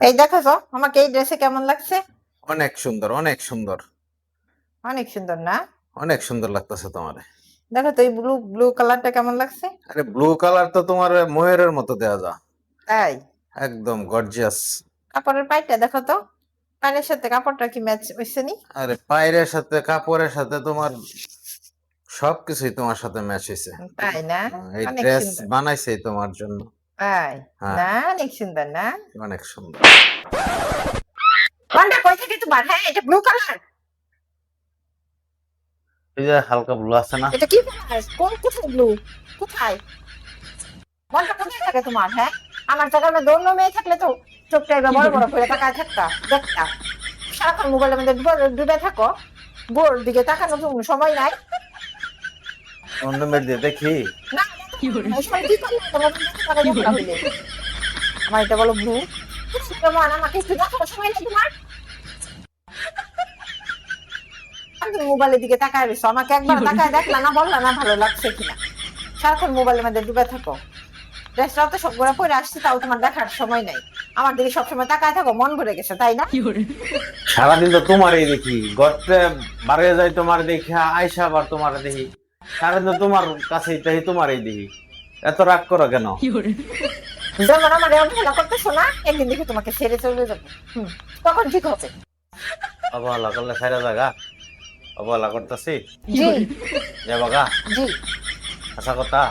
এই দেখো তো আমাকে এই ড্রেসে কেমন লাগছে? অনেক সুন্দর, অনেক সুন্দর, অনেক সুন্দর না? অনেক সুন্দর লাগতেছে তোমারে। দেখো তো এই ব্লু ব্লু কালারটা কেমন লাগছে? আরে ব্লু কালার তো তোমার ময়ূরের মতো দেয়া যা, তাই একদম গর্জিয়াস। কাপড়ের পাইটা দেখো তো, পায়ের সাথে কাপড়টা কি ম্যাচ হইছে নি? আরে পায়ের সাথে কাপড়ের সাথে তোমার সবকিছুই তোমার সাথে ম্যাচ হয়েছে। তাই না? এই অনেক ড্রেস সুন্দর। বানাইছে তোমার জন্য। তাই হ্যাঁ। না? অনেক সুন্দর না? অনেক সুন্দর। কোনটা কই থেকে তোমার? হ্যাঁ, এটা ব্লু কালার। এই যে হালকা ব্লু আছে না, এটা কি কালার? কোথায় ব্লু? কোথায়? কোনটা কোথায় থাকে তোমার? হ্যাঁ, আমার জায়গায় অন্য মেয়ে থাকলে তো চোখটা এবার বড় বড় করে তাকায় থাকতা, দেখতা। সারাক্ষণ মোবাইলের মধ্যে ডুবে থাকো, বোর দিকে তাকানোর জন্য সময় নাই। অন্য মেয়ের দিয়ে দেখি। না, এসব কি করলে? তোমার দেখতে পারো না হইলে। আমার এটা বলো ব্লু। কেমন আমাকে একটু দেখার সময় নেই তোমার? আমি মোবাইলের দিকে তাকায় রয়েছো, আমাকে একবার তাকায় দেখলা না, বললা না ভালো লাগছে কিনা। সারাক্ষণ মোবাইলের মধ্যে ডুবে থাকো। ড্রেসটাও তো সব ঘোরা পরে আসছি, তাও তোমার দেখার সময় নাই। আমার দিকে সবসময় তাকায় থাকো, মন ভরে গেছে তাই না? সারাদিন তো তোমারই দেখি, গর্তে বাড়ে যাই তোমার দেখি, আইসা আবার তোমার দেখি, সারাদিন তো তোমার কাছেই তাই তোমারই দেখি। এত রাগ করো কেন? যেমন আমার অবহেলা করতেছো না, একদিন দেখে তোমাকে ছেড়ে চলে যাবো। তখন ঠিক হবে। অবহেলা করলে সারা জায়গা অবহেলা করতেছি জি যাবাগা, জি আশা কথা।